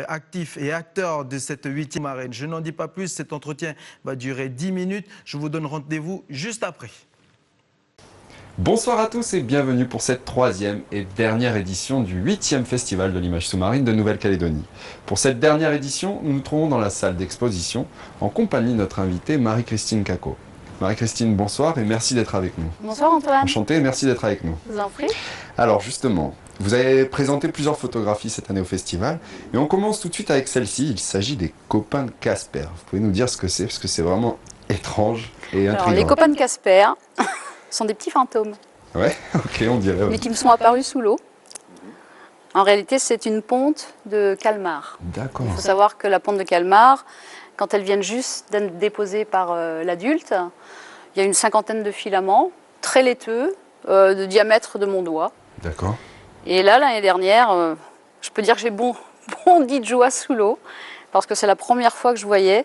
Actif et acteur de cette 8e marraine. Je n'en dis pas plus, cet entretien va durer 10 minutes. Je vous donne rendez-vous juste après. Bonsoir à tous et bienvenue pour cette 3e et dernière édition du 8e Festival de l'image sous-marine de Nouvelle-Calédonie. Pour cette dernière édition, nous nous trouvons dans la salle d'exposition en compagnie de notre invitée Marie-Christine Cacot. Marie-Christine, bonsoir et merci d'être avec nous. Bonsoir Antoine. Enchanté et merci d'être avec nous. Je vous en prie. Alors justement, vous avez présenté plusieurs photographies cette année au festival et on commence tout de suite avec celle-ci. Il s'agit des copains de Casper. Vous pouvez nous dire ce que c'est parce que c'est vraiment étrange et intriguant. Alors, les copains de Casper sont des petits fantômes. Ouais, ok, on dirait. Ouais. Mais qui me sont apparus sous l'eau. En réalité, c'est une ponte de calmar. D'accord. Il faut savoir que la ponte de calmar, quand elles viennent juste d'être déposées par l'adulte, il y a une 50aine de filaments, très laiteux, de diamètre de mon doigt. D'accord. Et là, l'année dernière, je peux dire que j'ai bondi de joie sous l'eau, parce que c'est la première fois que je voyais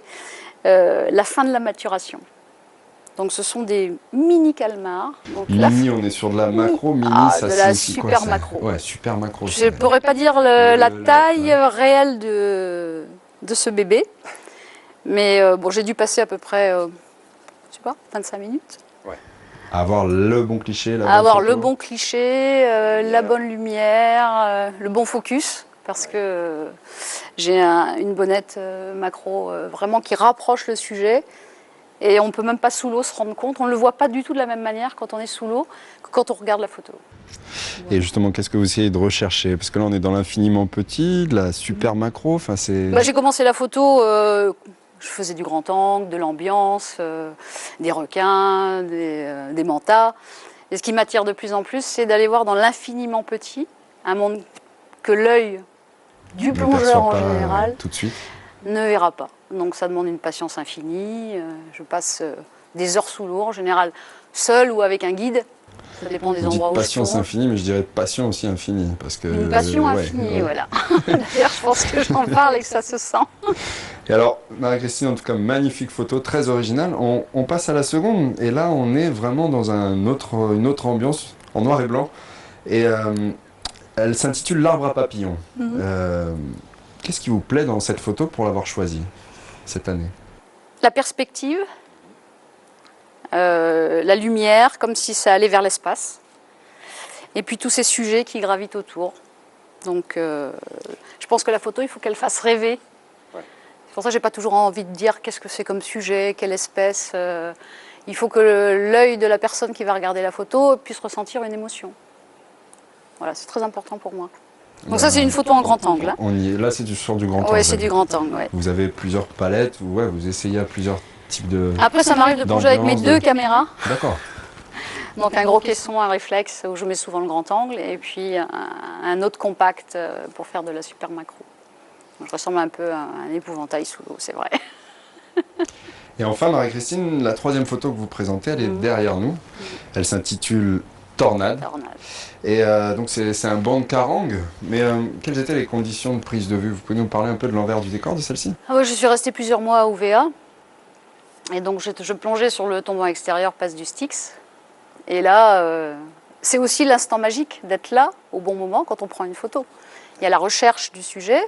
la fin de la maturation. Donc ce sont des mini calmars. Donc, mini, on est sur de la macro, mini, ça de la signifie super quoi, macro. Ouais, super macro. Je ne pourrais pas dire la taille réelle de ce bébé, mais bon, j'ai dû passer à peu près, je sais pas, 25 minutes. Ouais. Avoir le bon cliché, le bon cliché, la bonne lumière, le bon focus, parce que j'ai une bonnette macro vraiment qui rapproche le sujet. Et on ne peut même pas sous l'eau se rendre compte. On ne le voit pas du tout de la même manière quand on est sous l'eau que quand on regarde la photo. Et justement, qu'est-ce que vous essayez de rechercher? Parce que là, on est dans l'infiniment petit, de la super macro. Enfin, j'ai commencé la photo, je faisais du grand angle, de l'ambiance, des requins, des mantas. Et ce qui m'attire de plus en plus, c'est d'aller voir dans l'infiniment petit, un monde que l'œil du plongeur en général tout de suite ne verra pas. Donc ça demande une patience infinie. Je passe des heures sous l'eau, en général seule ou avec un guide. Ça dépend des endroits où je patience infinie, mais je dirais passion aussi infinie. Parce que, une passion infinie, voilà. D'ailleurs, je pense que j'en parle et que ça se sent. Et alors, Marie-Christine, en tout cas, magnifique photo, très originale. On passe à la seconde, et là, on est vraiment dans une autre ambiance, en noir et blanc. Et elle s'intitule L'arbre à papillons. Qu'est-ce qui vous plaît dans cette photo pour l'avoir choisie cette année? La perspective, la lumière, comme si ça allait vers l'espace. Et puis tous ces sujets qui gravitent autour. Donc je pense que la photo, il faut qu'elle fasse rêver. Ouais. C'est pour ça que je n'ai pas toujours envie de dire qu'est-ce que c'est comme sujet, quelle espèce. Il faut que l'œil de la personne qui va regarder la photo puisse ressentir une émotion. Voilà, c'est très important pour moi. Donc ça, c'est une photo en grand angle. Hein. On y est. Là, c'est sur du grand angle. Oui, c'est du grand angle. Ouais. Vous avez plusieurs palettes, vous essayez à plusieurs types de... Après, ça m'arrive de plonger avec mes deux caméras. D'accord. Donc un gros caisson, un réflexe où je mets souvent le grand angle et puis un autre compact pour faire de la super macro. Donc, je ressemble un peu à un épouvantail sous l'eau, c'est vrai. Et enfin, Marie-Christine, la troisième photo que vous présentez, elle est derrière nous. Elle s'intitule Tornade. Et donc c'est un banc de carangue, mais quelles étaient les conditions de prise de vue? Vous pouvez nous parler un peu de l'envers du décor de celle-ci? Je suis restée plusieurs mois à UVA, et donc je plongeais sur le tombant extérieur Passe du Styx. Et là, c'est aussi l'instant magique d'être là au bon moment quand on prend une photo. Il y a la recherche du sujet,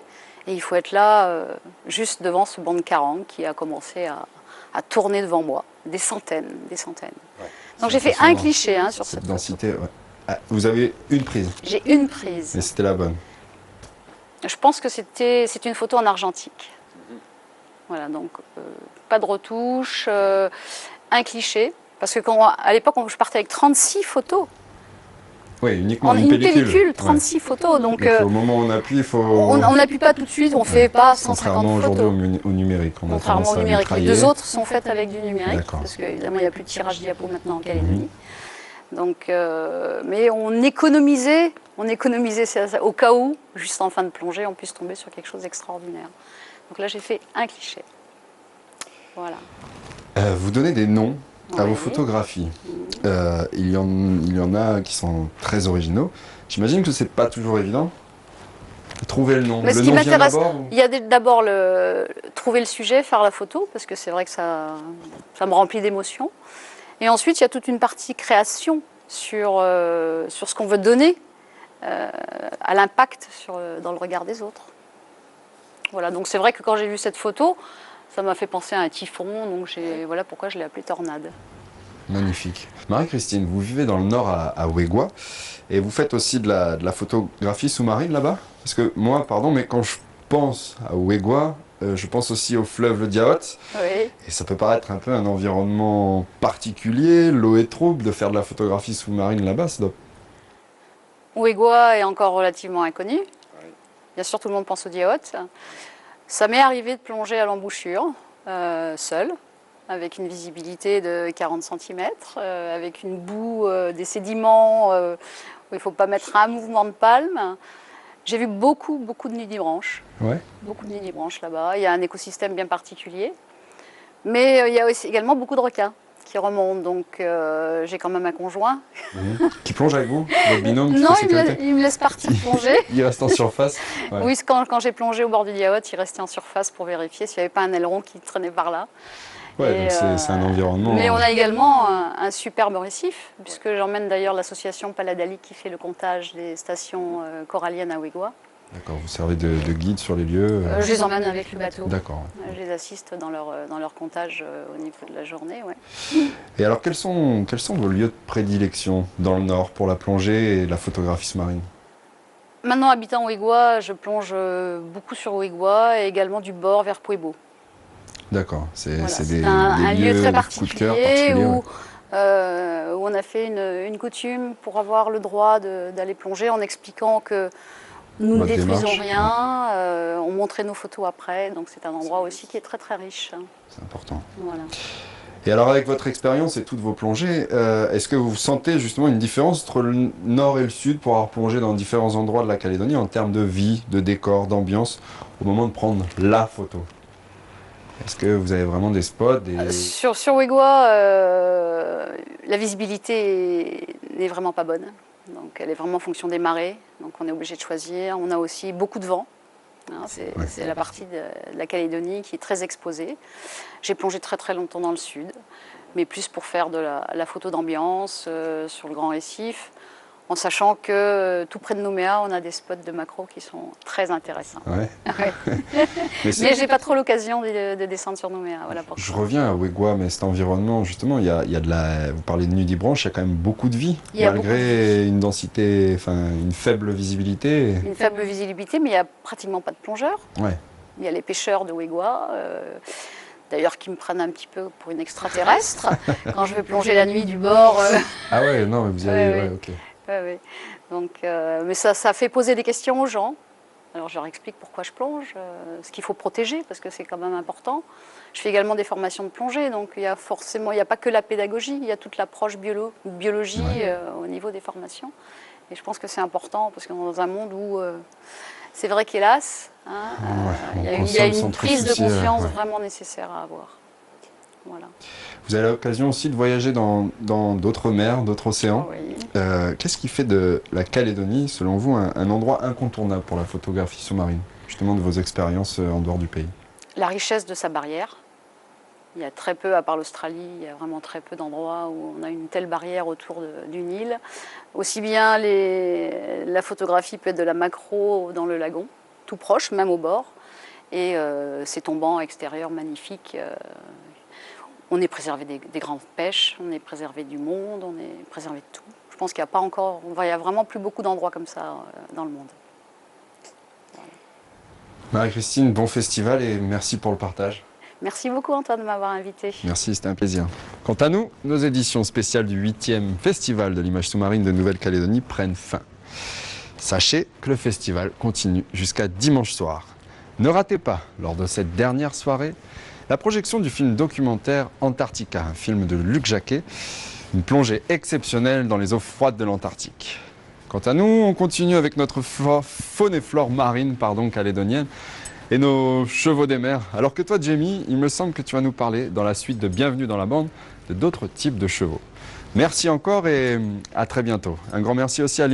et il faut être là juste devant ce banc de carangue qui a commencé à tourner devant moi, des centaines. Ouais. Donc j'ai fait un cliché sur cette densité. Ouais. Ah, vous avez une prise? J'ai une prise. Et c'était la bonne? Je pense que c'est une photo en argentique. Voilà, donc pas de retouche, un cliché. Parce que à l'époque, je partais avec 36 photos. Oui, uniquement une pellicule. 36 photos. Donc au moment où on appuie, il faut... On n'appuie pas tout de suite, on ne fait pas 150 photos. Contrairement aujourd'hui au numérique. Contrairement au numérique. Les deux autres sont faites avec du numérique. Parce qu'évidemment, il n'y a plus de tirage diapo maintenant en Calédonie. Donc, mais on économisait au cas où, juste en fin de plongée, on puisse tomber sur quelque chose d'extraordinaire. Donc là, j'ai fait un cliché. Voilà. Vous donnez des noms à vos photographies. Il y en a qui sont très originaux. J'imagine que c'est pas toujours évident. Trouver le nom. Mais ce qui m'intéresse, il y a d'abord trouver le sujet, faire la photo, parce que c'est vrai que ça me remplit d'émotions. Et ensuite, il y a toute une partie création sur ce qu'on veut donner à l'impact dans le regard des autres. Voilà, donc c'est vrai que quand j'ai vu cette photo, ça m'a fait penser à un typhon, donc voilà pourquoi je l'ai appelé tornade. Magnifique. Marie-Christine, vous vivez dans le nord à Ouégois et vous faites aussi de la photographie sous-marine là-bas? Parce que moi, pardon, mais quand je pense à Ouégois, je pense aussi au fleuve le Diaoth. Oui. Et ça peut paraître un peu un environnement particulier, l'eau est trouble, de faire de la photographie sous-marine là-bas, ça doit... Ouégois est encore relativement inconnu. Bien sûr, tout le monde pense au Diaoth. Ça m'est arrivé de plonger à l'embouchure, seule, avec une visibilité de 40 cm, avec une boue, des sédiments où il ne faut pas mettre un mouvement de palme. J'ai vu beaucoup de nudibranches. Ouais. Beaucoup de nudibranches là-bas. Il y a un écosystème bien particulier. Mais il y a aussi également beaucoup de requins qui remontent. Donc j'ai quand même un conjoint. Qui plonge avec vous? Votre binôme? Non, il me laisse partir plonger. Il reste en surface? Ouais. Oui, quand j'ai plongé au bord du Diaoth, il restait en surface pour vérifier s'il n'y avait pas un aileron qui traînait par là. Ouais, donc c'est un environnement... Mais on a également un superbe récif, puisque j'emmène d'ailleurs l'association Paladali qui fait le comptage des stations coralliennes à Ouégois. D'accord, vous servez de guide sur les lieux Je les emmène avec le bateau. D'accord. Je les assiste dans leur comptage au niveau de la journée. Ouais. Et alors, quels sont vos lieux de prédilection dans le Nord pour la plongée et la photographie sous-marine? Maintenant, habitant Ouégois, je plonge beaucoup sur Ouégois et également du bord vers Puebo. D'accord, c'est Voilà, des un lieu très des coups de cœur particulier particuliers, où, ouais. où on a fait une coutume pour avoir le droit d'aller plonger en expliquant que nous ne Votre détruisons démarche, rien, on montrait nos photos après, donc c'est un endroit aussi qui est très très riche. C'est important. Voilà. Et alors, avec votre expérience et toutes vos plongées, est-ce que vous sentez justement une différence entre le Nord et le Sud pour avoir plongé dans différents endroits de la Calédonie en termes de vie, de décor, d'ambiance, au moment de prendre la photo? Est-ce que vous avez vraiment des spots Sur Ouégois, la visibilité n'est vraiment pas bonne. Donc elle est vraiment en fonction des marées. Donc on est obligé de choisir. On a aussi beaucoup de vent. Hein, c'est la partie de la Calédonie qui est très exposée. J'ai plongé très très longtemps dans le sud, mais plus pour faire de la photo d'ambiance sur le Grand Récif, en sachant que tout près de Nouméa, on a des spots de macro qui sont très intéressants. Ouais. Ouais. Mais j'ai pas trop l'occasion de descendre sur Nouméa. Voilà Je reviens à Ouégois, mais cet environnement, justement, il y a de la... Vous parlez de nudibranche, il y a quand même beaucoup de vie, malgré une densité, enfin une faible visibilité. Une faible visibilité, mais il n'y a pratiquement pas de plongeurs. Ouais. Il y a les pêcheurs de Ouégois, d'ailleurs qui me prennent un petit peu pour une extraterrestre quand je vais plonger la nuit du bord. Ah ouais, non, mais vous y allez, ouais, ok. Ouais. Donc, mais ça fait poser des questions aux gens. Alors je leur explique pourquoi je plonge, ce qu'il faut protéger parce que c'est quand même important. Je fais également des formations de plongée, donc il n'y a pas que la pédagogie, il y a toute l'approche biologie au niveau des formations. Et je pense que c'est important parce qu'on est dans un monde où c'est vrai qu'hélas, il y a une prise de conscience vraiment nécessaire à avoir. Voilà. Vous avez l'occasion aussi de voyager dans d'autres mers, d'autres océans. Oui. Qu'est-ce qui fait de la Calédonie, selon vous, un endroit incontournable pour la photographie sous-marine, justement de vos expériences en dehors du pays? La richesse de sa barrière. Il y a très peu, à part l'Australie, il y a vraiment très peu d'endroits où on a une telle barrière autour d'une île. Aussi bien la photographie peut être de la macro dans le lagon, tout proche, même au bord. Et ces tombants extérieurs magnifiques. On est préservé des grandes pêches, on est préservé du monde, on est préservé de tout. Je pense qu'il n'y a pas encore, il y a vraiment plus beaucoup d'endroits comme ça dans le monde. Voilà. Marie-Christine, bon festival et merci pour le partage. Merci beaucoup Antoine de m'avoir invité. Merci, c'était un plaisir. Quant à nous, nos éditions spéciales du 8e Festival de l'image sous-marine de Nouvelle-Calédonie prennent fin. Sachez que le festival continue jusqu'à dimanche soir. Ne ratez pas, lors de cette dernière soirée, la projection du film documentaire Antarctica, un film de Luc Jacquet, une plongée exceptionnelle dans les eaux froides de l'Antarctique. Quant à nous, on continue avec notre faune et flore marine calédonienne et nos chevaux des mers. Alors que toi, Jamie, il me semble que tu vas nous parler dans la suite de Bienvenue dans la bande de d'autres types de chevaux. Merci encore et à très bientôt. Un grand merci aussi à